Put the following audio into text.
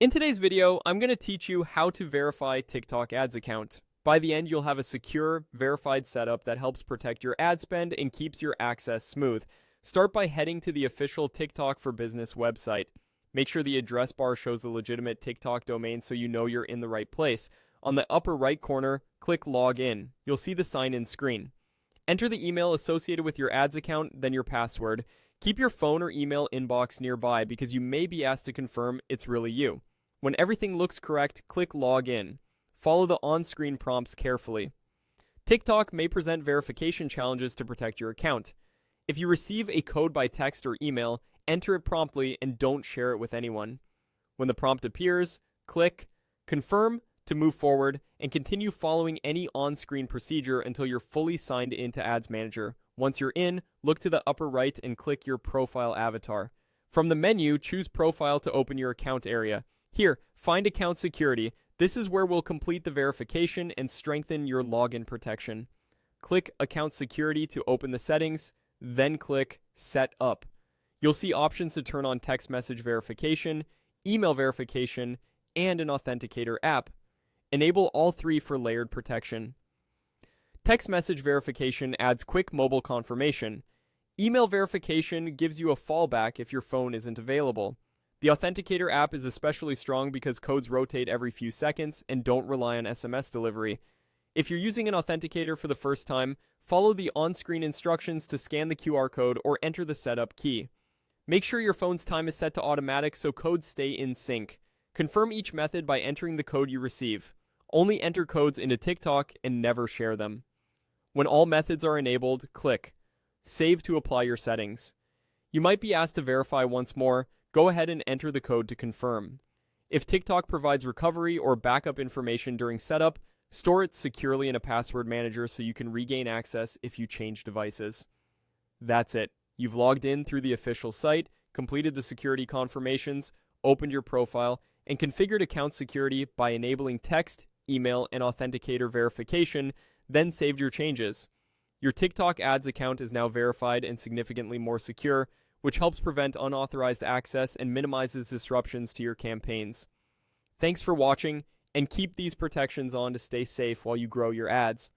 In today's video, I'm going to teach you how to verify TikTok ads account. By the end, you'll have a secure, verified setup that helps protect your ad spend and keeps your access smooth. Start by heading to the official TikTok for Business website. Make sure the address bar shows the legitimate TikTok domain so you know you're in the right place. On the upper right corner, click Log In. You'll see the sign-in screen. Enter the email associated with your ads account, then your password. Keep your phone or email inbox nearby because you may be asked to confirm it's really you. When everything looks correct, click Log In. Follow the on-screen prompts carefully. TikTok may present verification challenges to protect your account. If you receive a code by text or email, enter it promptly and don't share it with anyone. When the prompt appears, click Confirm to move forward and continue following any on-screen procedure until you're fully signed into Ads Manager. Once you're in, look to the upper right and click your profile avatar. From the menu, choose Profile to open your account area. Here, find Account Security. This is where we'll complete the verification and strengthen your login protection. Click Account Security to open the settings, then click Set Up. You'll see options to turn on text message verification, email verification, and an authenticator app. Enable all three for layered protection. Text message verification adds quick mobile confirmation. Email verification gives you a fallback if your phone isn't available. The Authenticator app is especially strong because codes rotate every few seconds and don't rely on SMS delivery. If you're using an authenticator for the first time, follow the on-screen instructions to scan the QR code or enter the setup key. Make sure your phone's time is set to automatic so codes stay in sync. Confirm each method by entering the code you receive. Only enter codes into TikTok and never share them. When all methods are enabled, click Save to apply your settings. You might be asked to verify once more. Go ahead and enter the code to confirm. If TikTok provides recovery or backup information during setup, store it securely in a password manager so you can regain access if you change devices. That's it. You've logged in through the official site, completed the security confirmations, opened your profile, and configured account security by enabling text, email, and authenticator verification, then saved your changes. Your TikTok ads account is now verified and significantly more secure, which helps prevent unauthorized access and minimizes disruptions to your campaigns. Thanks for watching, and keep these protections on to stay safe while you grow your ads.